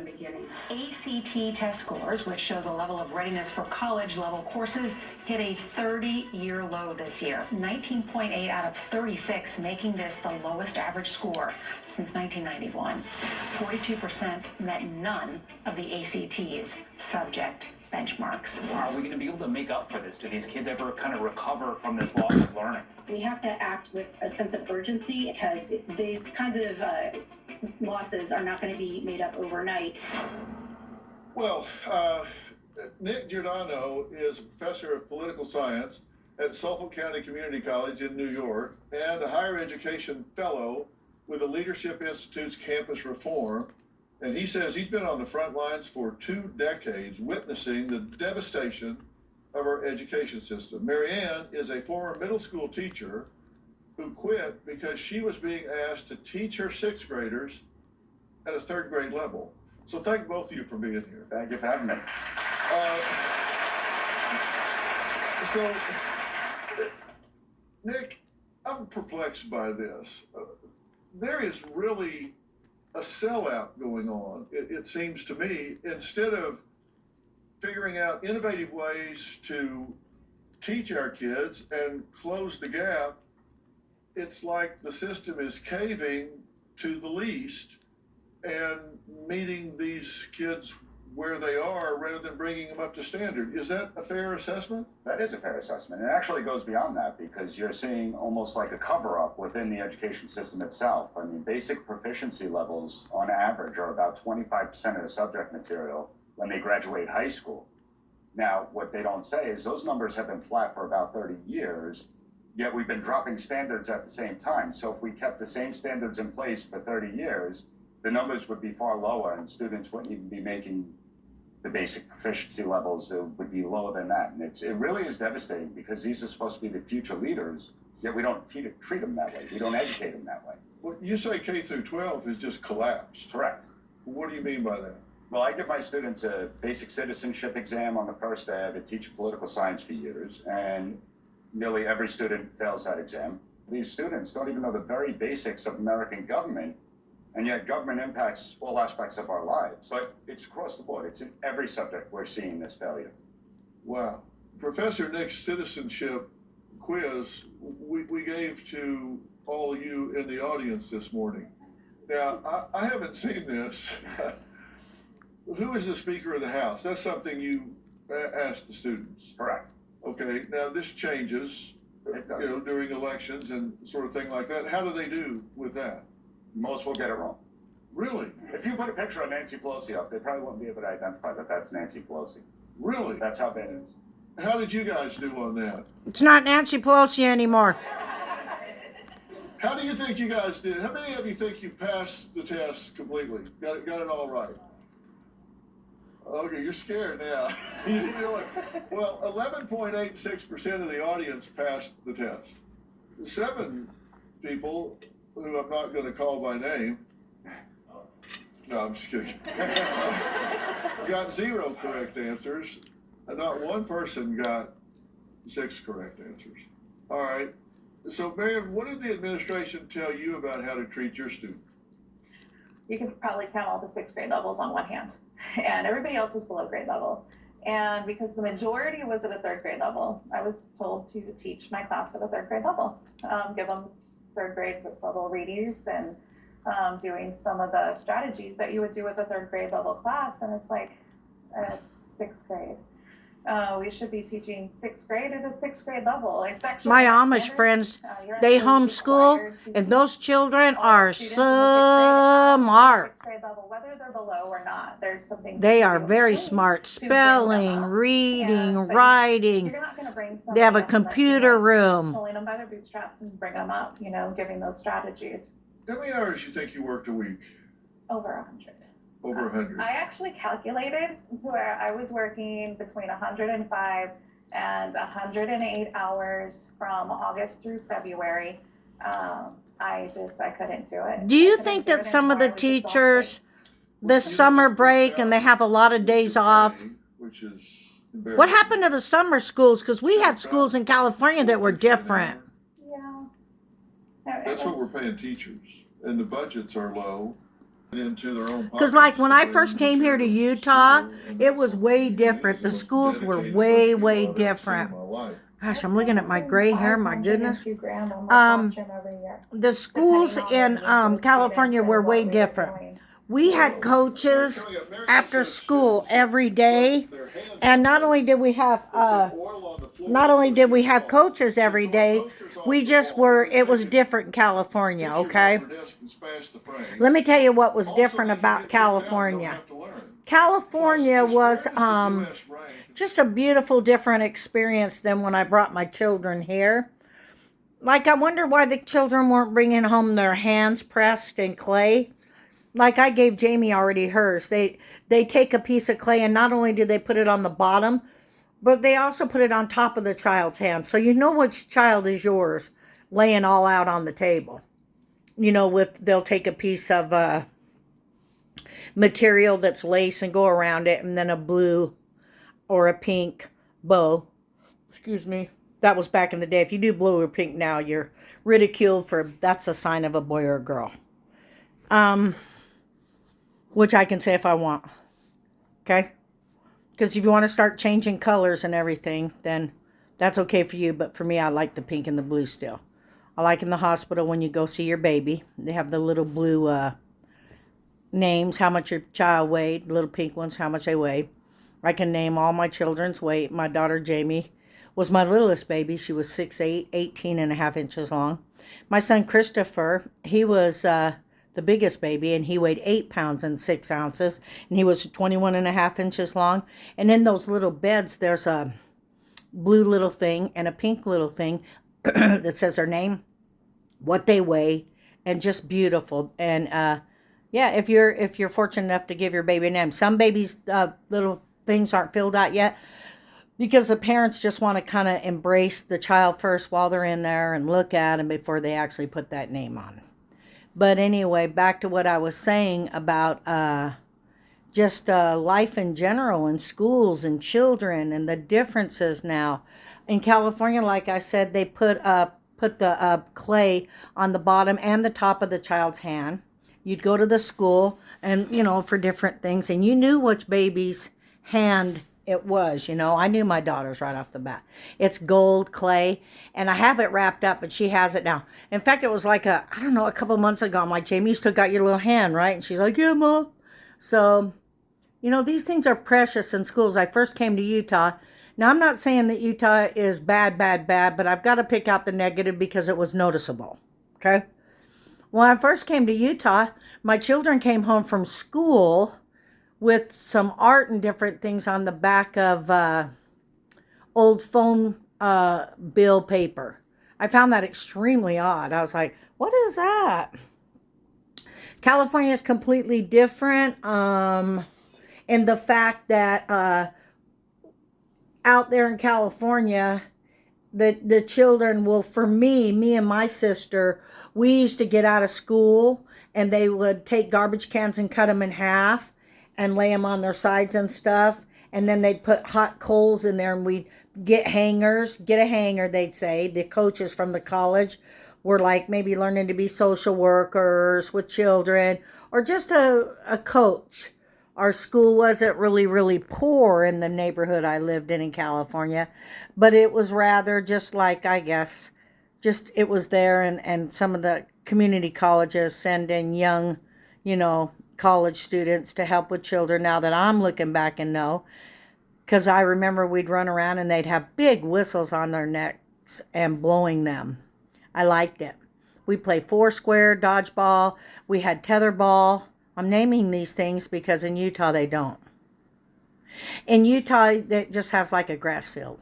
beginnings. ACT test scores, which show the level of readiness for college-level courses, hit a 30-year low this year. 19.8 out of 36, making this the lowest average score since 1991. 42% met none of the ACT's subject benchmarks. Are we going to be able to make up for this? Do these kids ever kind of recover from this loss of learning? We have to act with a sense of urgency because these kinds of losses are not going to be made up overnight. Well, Nick Giordano is a professor of political science at Suffolk County Community College in New York and a higher education fellow with the Leadership Institute's Campus Reform. And he says he's been on the front lines for 2 decades, witnessing the devastation of our education system. Marianne is a former middle school teacher who quit because she was being asked to teach her 6th graders at a 3rd grade level. So thank both of you for being here. Thank you for having me. So, Nick, I'm perplexed by this. There is really a sellout going on, it seems to me. Instead of figuring out innovative ways to teach our kids and close the gap, it's like the system is caving to the least and meeting these kids where they are rather than bringing them up to standard. Is that a fair assessment? That is a fair assessment. It actually goes beyond that because you're seeing almost like a cover-up within the education system itself. I mean, basic proficiency levels on average are about 25% of the subject material when they graduate high school. Now, what they don't say is those numbers have been flat for about 30 years, yet we've been dropping standards at the same time. So if we kept the same standards in place for 30 years, the numbers would be far lower and students wouldn't even be making the basic proficiency levels. It would be lower than that. And it really is devastating because these are supposed to be the future leaders, yet we don't treat them that way. We don't educate them that way. Well, you say K through 12 has just collapsed. Correct. What do you mean by that? Well, I give my students a basic citizenship exam on the first day. I've been teaching political science for years, and nearly every student fails that exam. These students don't even know the very basics of American government, and yet government impacts all aspects of our lives. But it's across the board. It's in every subject we're seeing this failure. Wow. Professor Nick's citizenship quiz we gave to all of you in the audience this morning. Now, I haven't seen this. Who is the Speaker of the House? That's something you asked the students. Correct. Okay, now this changes, during elections and sort of thing like that. How do they do with that? Most will get it wrong. Really? If you put a picture of Nancy Pelosi up, they probably wouldn't be able to identify that that's Nancy Pelosi. Really? That's how bad it is. How did you guys do on that? It's not Nancy Pelosi anymore. How do you think you guys did? How many of you think you passed the test completely? Got it all right? Okay, you're scared now. Well, 11.86% of the audience passed the test. 7 people, who I'm not going to call by name, no, I'm just kidding, got 0 correct answers, and not one person got 6 correct answers. All right. So, Marion, what did the administration tell you about how to treat your students? You could probably count all the 6th grade levels on one hand, and everybody else was below grade level. And because the majority was at a 3rd grade level, I was told to teach my class at a 3rd grade level, give them 3rd grade level readings and doing some of the strategies that you would do with a 3rd grade level class. And it's like, it's 6th grade. We should be teaching 6th grade at a 6th grade level. It's actually My Amish friends, they homeschool, and those children are smart. 6th grade level, whether they're below or not, there's something. They are very smart. Spelling, reading, writing. You're not going to bring They have a computer room. Pulling them by their bootstraps and bringing them up, giving those strategies. How many hours do you think you worked a week? Over 100. Over 100. I actually calculated to where I was working between 105 and 108 hours from August through February. I couldn't do it. Do you think that some of the teachers, this summer break, and they have a lot of days off? Which is What happened to the summer schools? Because we had schools in California that were different. Yeah. That's what we're paying teachers, and the budgets are low. into their own Because, like, pockets when to I bring first came here to materials Utah, school, and it that's was something way that different. The is schools were dedicated way, bunch of way people I've ever seen in different. my life. Gosh, I'm looking at my gray hair. My goodness. 502 grand on my Um, classroom every year. the schools Depending on in the needs of the California students were and way what we were different. doing. We had coaches Coming up, Mary after said school students every put day, their hands and up not there, only did we have put their oil on the floor not only so did she we could have walk. coaches They every tore day, posters off we the just wall. were. They're It was taking different in California. pictures Okay, off her desk and smash the frames. let me tell you what was Also, different if you about get kicked out, you don't California. have to learn. California Plus, was just where does the U.S. rank? just a beautiful, different experience than when I brought my children here. Like, I wonder why the children weren't bringing home their hands pressed in clay. Like, I gave Jamie already hers. They take a piece of clay, and not only do they put it on the bottom, but they also put it on top of the child's hand. So you know which child is yours, laying all out on the table. You know, they'll take a piece of material that's lace and go around it, and then a blue or a pink bow. Excuse me. That was back in the day. If you do blue or pink now, you're ridiculed for that's a sign of a boy or a girl. Which I can say if I want. Okay? Because if you want to start changing colors and everything, then that's okay for you. But for me, I like the pink and the blue still. I like in the hospital when you go see your baby. They have the little blue names, how much your child weighed. The little pink ones, how much they weighed. I can name all my children's weight. My daughter Jamie was my littlest baby. She was 6'8", 18 and a half inches long. My son Christopher, he was the biggest baby, and he weighed 8 pounds and 6 ounces, and he was 21 and a half inches long. And in those little beds, there's a blue little thing and a pink little thing that says their name, what they weigh, and just beautiful. And yeah, if you're fortunate enough to give your baby a name, some babies' little things aren't filled out yet because the parents just want to kind of embrace the child first while they're in there and look at them before they actually put that name on. But anyway, back to what I was saying about just life in general and schools and children and the differences now. In California, like I said, they put the clay on the bottom and the top of the child's hand. You'd go to the school and, for different things, and you knew which baby's hand it was. I knew my daughter's right off the bat. It's gold clay, and I have it wrapped up, but she has it now. In fact, it was like a couple months ago. I'm like, Jamie, you still got your little hand, right? And she's like, yeah, Mom. So, these things are precious in schools. I first came to Utah. Now, I'm not saying that Utah is bad, but I've got to pick out the negative because it was noticeable. Okay? When I first came to Utah, my children came home from school with some art and different things on the back of old phone bill paper. I found that extremely odd. I was like, what is that? California is completely different in the fact that out there in California, the children will, for me and my sister, we used to get out of school and they would take garbage cans and cut them in half and lay them on their sides and stuff. And then they'd put hot coals in there, and we'd get hangers. Get a hanger, they'd say. The coaches from the college were like maybe learning to be social workers with children or just a coach. Our school wasn't really, really poor in the neighborhood I lived in California, but it was rather just like, I guess, just it was there, and some of the community colleges send in young, college students to help with children now that I'm looking back and know. Because I remember we'd run around and they'd have big whistles on their necks and blowing them. I liked it. We played foursquare, dodgeball. We had tetherball. I'm naming these things because in Utah they don't. In Utah, it just has like a grass field.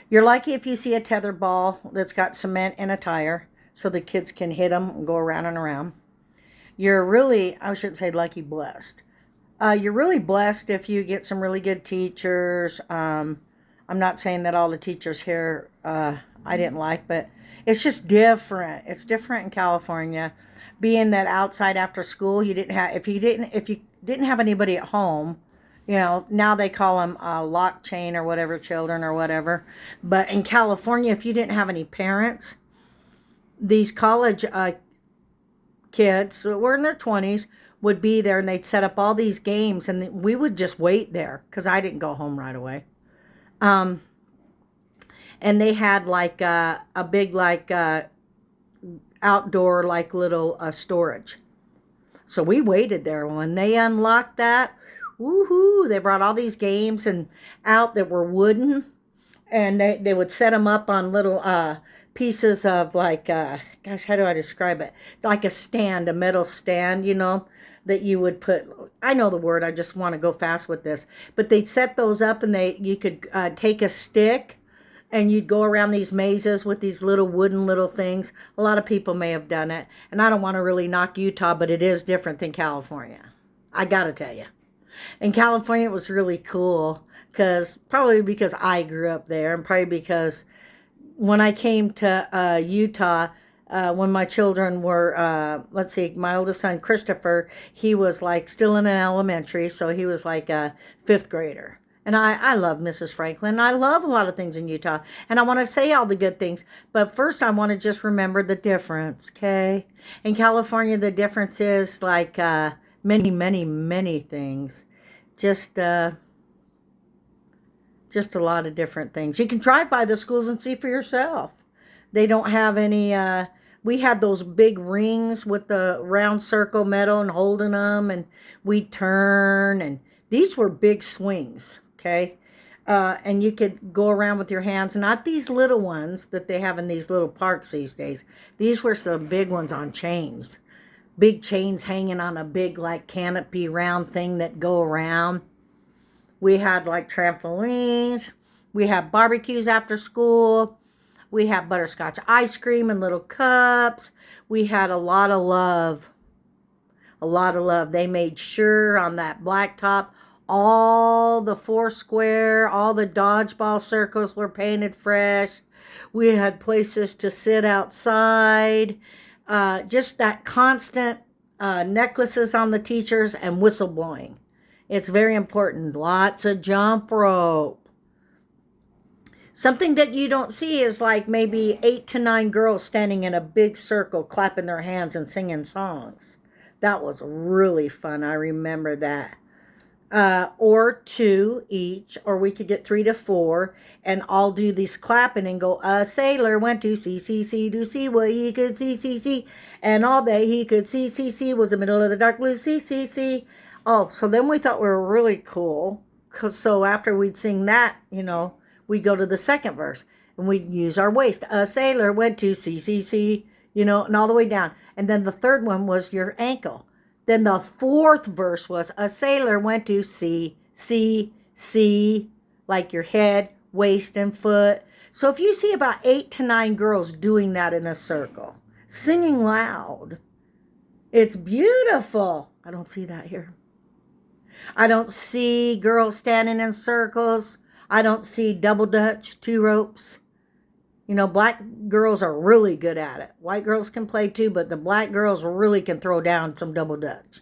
You're lucky if you see a tetherball that's got cement and a tire so the kids can hit them and go around and around. You're really, I shouldn't say lucky, blessed. You're really blessed if you get some really good teachers. I'm not saying that all the teachers here I didn't like, but it's just different. It's different in California. Being that outside after school, you didn't have if you didn't have anybody at home, now they call them lock chain or whatever, children or whatever. But in California, if you didn't have any parents, these college kids that were in their 20s would be there, and they'd set up all these games, and we would just wait there because I didn't go home right away. And they had like a big like outdoor like little storage. So we waited there. When they unlocked that, woohoo! They brought all these games and out that were wooden, and they would set them up on little pieces of like gosh, how do I describe it? Like a stand, a metal stand, you know, that you would put. I know the word. I just want to go fast with this. But they'd set those up, and you could take a stick, and you'd go around these mazes with these little wooden little things. A lot of people may have done it, and I don't want to really knock Utah, but it is different than California. I gotta tell you. In California, it was really cool probably because I grew up there, and probably because when I came to Utah, when my children were, let's see, my oldest son, Christopher, he was like still in an elementary, so he was like a fifth grader. And I love Mrs. Franklin. I love a lot of things in Utah. And I want to say all the good things. But first, I want to just remember the difference, okay? In California, the difference is like many, many, many things. Just a lot of different things. You can drive by the schools and see for yourself. They don't have any, we had those big rings with the round circle metal and holding them, and we'd turn, and these were big swings, okay? And you could go around with your hands, not these little ones that they have in these little parks these days. These were some big ones on chains. Big chains hanging on a big like canopy round thing that go around. We had like trampolines. We had barbecues after school. We had butterscotch ice cream in little cups. We had a lot of love. A lot of love. They made sure on that blacktop, all the four square, all the dodgeball circles were painted fresh. We had places to sit outside. Just that constant necklaces on the teachers and whistleblowing. It's very important. Lots of jump rope. Something that you don't see is like maybe 8 to 9 girls standing in a big circle, clapping their hands and singing songs. That was really fun. I remember that. Or 2 each, or we could get 3 to 4 and all do these clapping and go, a sailor went to sea to see what he could see, and all that he could see was the middle of the dark blue sea. Oh, so then we thought we were really cool. So after we'd sing that, you know, we'd go to the second verse and we'd use our waist. A sailor went to sea, you know, and all the way down. And then the third one was your ankle. Then the fourth verse was a sailor went to sea, like your head, waist, and foot. So if you see about 8 to 9 girls doing that in a circle, singing loud, it's beautiful. I don't see that here. I don't see girls standing in circles. I don't see double dutch, 2 ropes. You know, black girls are really good at it. White girls can play too, but the black girls really can throw down some double dutch.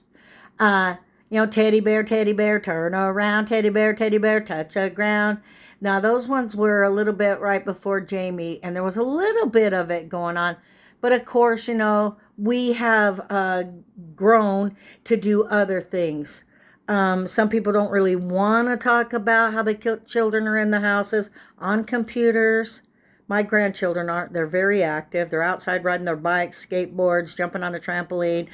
You know, teddy bear, turn around, teddy bear, touch the ground. Now, those ones were a little bit right before Jamie, and there was a little bit of it going on. But of course, you know, we have grown to do other things. Some people don't really want to talk about how the children are in the houses on computers. My grandchildren aren't. They're very active. They're outside riding their bikes, skateboards, jumping on a trampoline,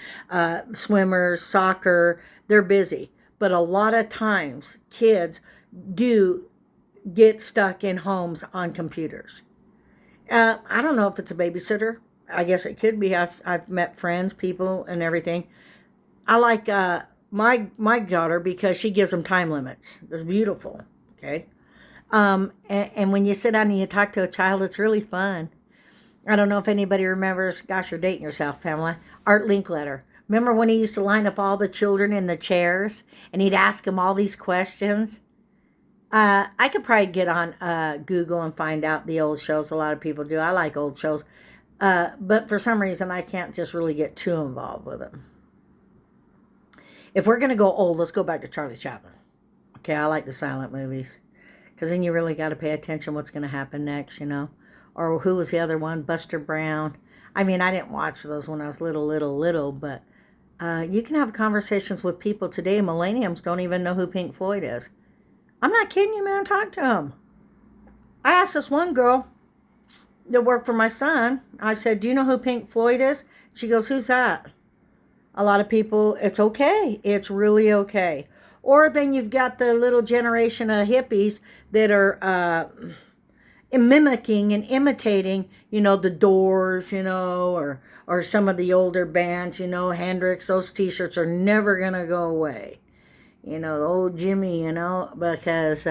swimmers, soccer. They're busy. But a lot of times, kids do get stuck in homes on computers. I don't know if it's a babysitter. I guess it could be. I've met friends, people, and everything. I like my daughter because she gives them time limits. It's beautiful. Okay. And when you sit down and you talk to a child, it's really fun. I don't know if anybody remembers, gosh, you're dating yourself, Pamela, Art Linkletter. Remember when he used to line up all the children in the chairs and he'd ask them all these questions? I could probably get on Google and find out the old shows. A lot of people do. I like old shows. But for some reason, I can't just really get too involved with them. If we're going to go old, let's go back to Charlie Chaplin. Okay, I like the silent movies. Because then you really got to pay attention what's going to happen next, you know. Or who was the other one? Buster Brown. I mean, I didn't watch those when I was little, but You can have conversations with people today. Millenniums don't even know who Pink Floyd is. I'm not kidding you, man. Talk to them. I asked this one girl that worked for my son. I said, do you know who Pink Floyd is? She goes, who's that? A lot of people, it's okay. It's really okay. Or then you've got the little generation of hippies that are mimicking and imitating, the Doors, or some of the older bands, Hendrix. Those t-shirts are never going to go away. Old Jimmy, because,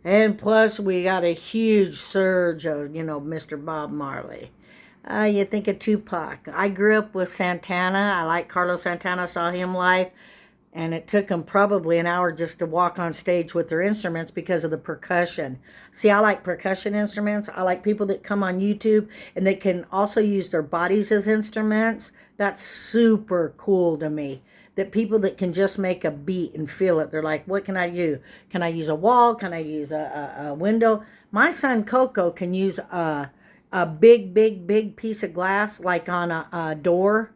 and plus we got a huge surge of, Mr. Bob Marley. You think of Tupac. I grew up with Santana. I like Carlos Santana. I saw him live. And it took them probably an hour just to walk on stage with their instruments because of the percussion. See, I like percussion instruments. I like people that come on YouTube and they can also use their bodies as instruments. That's super cool to me. That people that can just make a beat and feel it. They're like, what can I do? Can I use a wall? Can I use a window? My son Coco can use a big piece of glass like on a door.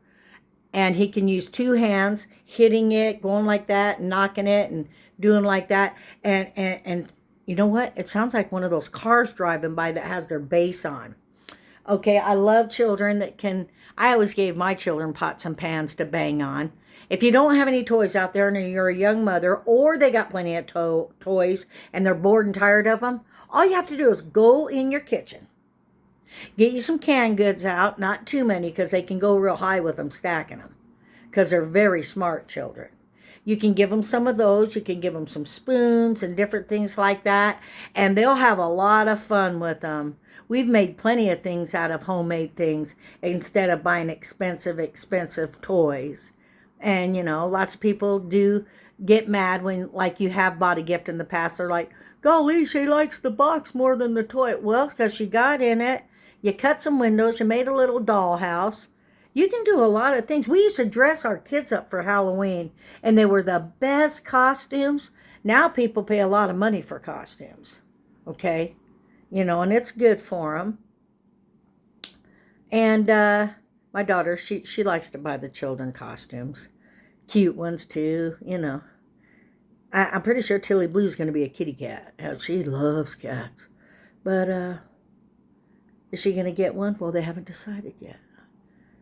And he can use two hands, hitting it, going like that, and knocking it, and doing like that. And you know what? It sounds like one of those cars driving by that has their bass on. Okay, I love children that can... I always gave my children pots and pans to bang on. If you don't have any toys out there and you're a young mother, or they got plenty of toys and they're bored and tired of them, all you have to do is go in your kitchen. Get you some canned goods out, not too many because they can go real high with them stacking them because they're very smart children. You can give them some of those. You can give them some spoons and different things like that, and they'll have a lot of fun with them. We've made plenty of things out of homemade things instead of buying expensive toys. And, lots of people do get mad when, like, you have bought a gift in the past. They're like, golly, she likes the box more than the toy. Well, because she got in it. You cut some windows, you made a little dollhouse. You can do a lot of things. We used to dress our kids up for Halloween, and they were the best costumes. Now people pay a lot of money for costumes, okay? And it's good for them. And my daughter, she likes to buy the children costumes. Cute ones, too, I'm pretty sure Tilly Blue's going to be a kitty cat. She loves cats. But, is she going to get one? Well, they haven't decided yet.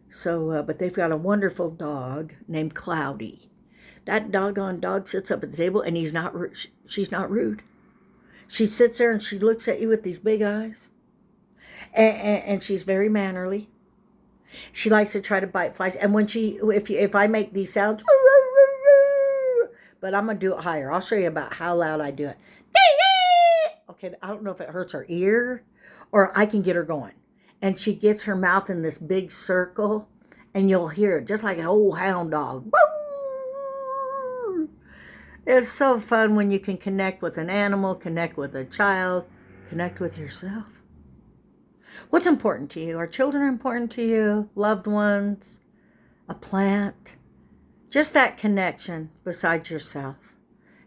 So, but they've got a wonderful dog named Cloudy. That doggone dog sits up at the table, and she's not rude. She sits there and she looks at you with these big eyes. And she's very mannerly. She likes to try to bite flies. And when if I make these sounds, but I'm going to do it higher. I'll show you about how loud I do it. Okay, I don't know if it hurts her ear or I can get her going. And she gets her mouth in this big circle, and you'll hear it just like an old hound dog. It's so fun when you can connect with an animal, connect with a child, connect with yourself. What's important to you? Are children important to you? Loved ones? A plant? Just that connection besides yourself.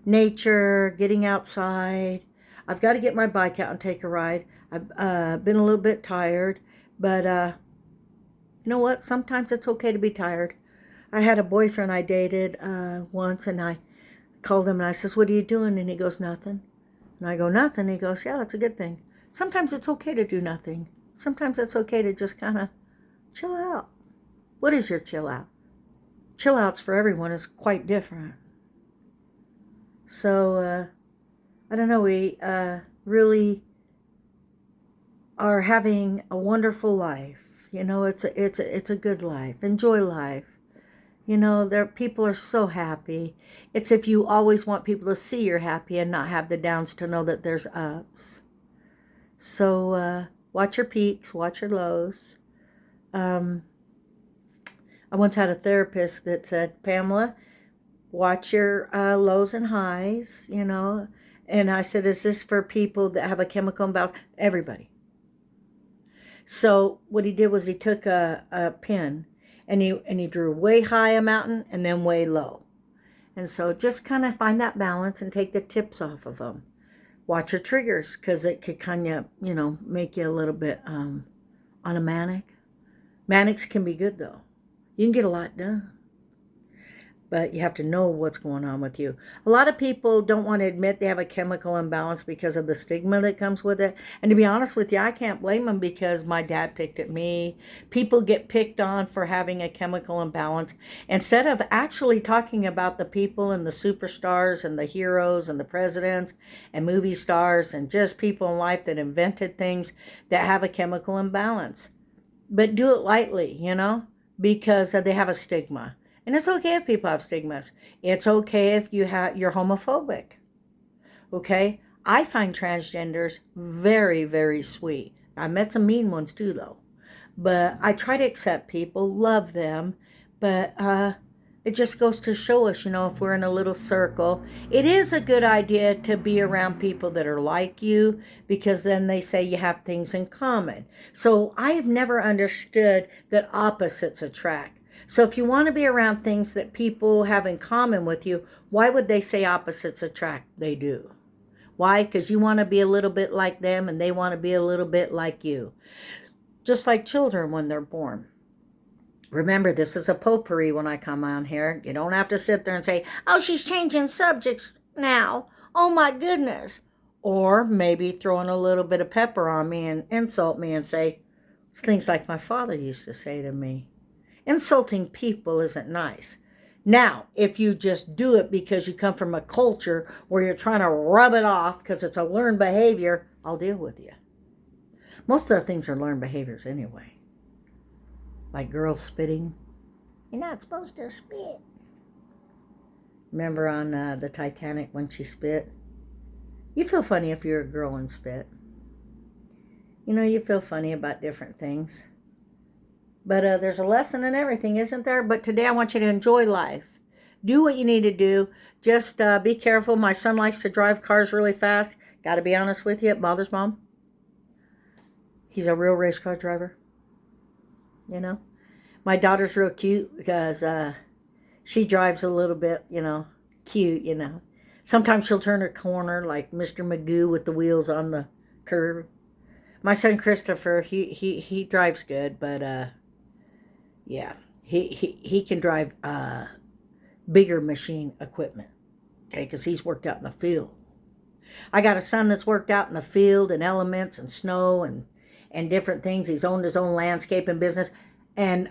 Nature, getting outside. I've got to get my bike out and take a ride. I've been a little bit tired, but you know what? Sometimes it's okay to be tired. I had a boyfriend I dated once, and I called him and I says, what are you doing? And he goes, nothing. And I go, nothing. He goes, yeah, that's a good thing. Sometimes it's okay to do nothing. Sometimes it's okay to just kind of chill out. What is your chill out? Chill outs for everyone is quite different. So, I don't know, we really are having a wonderful life. It's a good life. Enjoy life. People are so happy. It's if you always want people to see you're happy and not have the downs, to know that there's ups. So watch your peaks, watch your lows. I once had a therapist that said, Pamela, watch your lows and highs, And I said, is this for people that have a chemical imbalance? Everybody. So what he did was he took a pin and he drew way high a mountain and then way low. And so just kind of find that balance and take the tips off of them. Watch your triggers, because it could kind of, make you a little bit on a manic. Manics can be good, though. You can get a lot done. but you have to know what's going on with you. A lot of people don't want to admit they have a chemical imbalance because of the stigma that comes with it. And to be honest with you, I can't blame them because my dad picked at me. People get picked on for having a chemical imbalance instead of actually talking about the people and the superstars and the heroes and the presidents and movie stars and just people in life that invented things that have a chemical imbalance. But do it lightly, because they have a stigma. And it's okay if people have stigmas. It's okay if you're homophobic. Okay? I find transgenders very, very sweet. I met some mean ones too, though. But I try to accept people, love them. But it just goes to show us, if we're in a little circle, it is a good idea to be around people that are like you, because then they say you have things in common. So I have never understood that opposites attract. So if you want to be around things that people have in common with you, why would they say opposites attract? They do. Why? Because you want to be a little bit like them and they want to be a little bit like you. Just like children when they're born. Remember, this is a potpourri when I come on here. You don't have to sit there and say, oh, she's changing subjects now. Oh, my goodness. Or maybe throwing a little bit of pepper on me and insult me and say things like my father used to say to me. Insulting people isn't nice. Now, if you just do it because you come from a culture where you're trying to rub it off because it's a learned behavior, I'll deal with you. Most of the things are learned behaviors anyway. Like girls spitting. You're not supposed to spit. Remember on the Titanic when she spit? You feel funny if you're a girl and spit. You feel funny about different things. But there's a lesson in everything, isn't there? But today I want you to enjoy life. Do what you need to do. Just be careful. My son likes to drive cars really fast. Got to be honest with you, it bothers Mom. He's a real race car driver. My daughter's real cute because she drives a little bit, cute, Sometimes she'll turn a corner like Mr. Magoo with the wheels on the curve. My son Christopher, he drives good, but yeah, he can drive bigger machine equipment, okay, because he's worked out in the field. I got a son that's worked out in the field and elements and snow and different things. He's owned his own landscaping business, and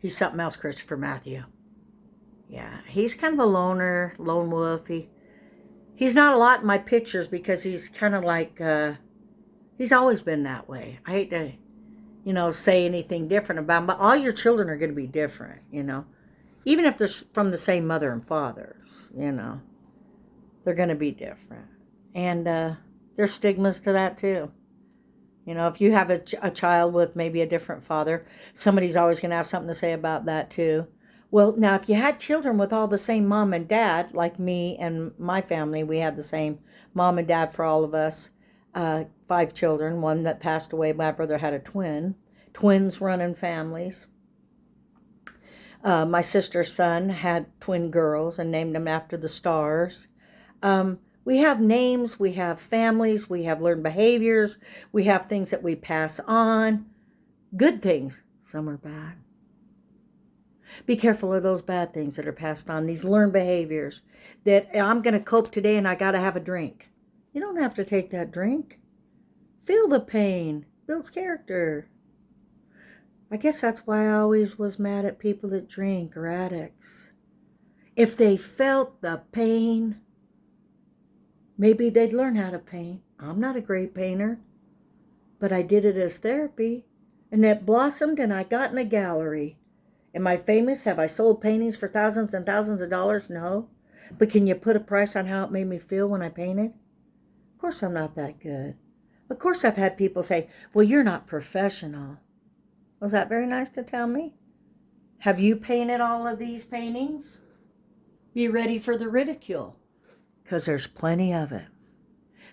he's something else, Christopher Matthew. Yeah, he's kind of a loner, lone wolf. He's not a lot in my pictures because he's kind of like, he's always been that way. I hate to say anything different about him, but all your children are going to be different, even if they're from the same mother and fathers, they're going to be different. And there's stigmas to that too. If you have a child with maybe a different father, somebody's always going to have something to say about that too. Well, now if you had children with all the same mom and dad, like me and my family, we had the same mom and dad for all of us. 5 children, one that passed away. My brother had a twins running families. My sister's son had twin girls and named them after the stars. We have names, we have families, we have learned behaviors, we have things that we pass on. Good things, some are bad. Be careful of those bad things that are passed on, these learned behaviors that I'm going to cope today and I got to have a drink. You don't have to take that drink. Feel the pain. Builds character. I guess that's why I always was mad at people that drink or addicts. If they felt the pain, maybe they'd learn how to paint. I'm not a great painter, but I did it as therapy, and it blossomed and I got in a gallery. Am I famous? Have I sold paintings for thousands and thousands of dollars? No. But can you put a price on how it made me feel when I painted? Of course I'm not that good. Of course I've had people say, well, you're not professional. Was that very nice to tell me? Have you painted all of these paintings? Be ready for the ridicule, because there's plenty of it.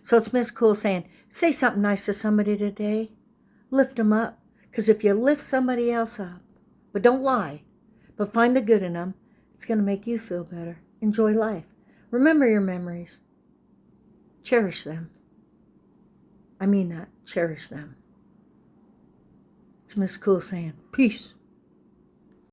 So it's Miss Cool saying, say something nice to somebody today. Lift them up, because if you lift somebody else up, but don't lie, but find the good in them, it's going to make you feel better. Enjoy life. Remember your memories. Cherish them. I mean that. Cherish them. It's Miss Cool saying, peace.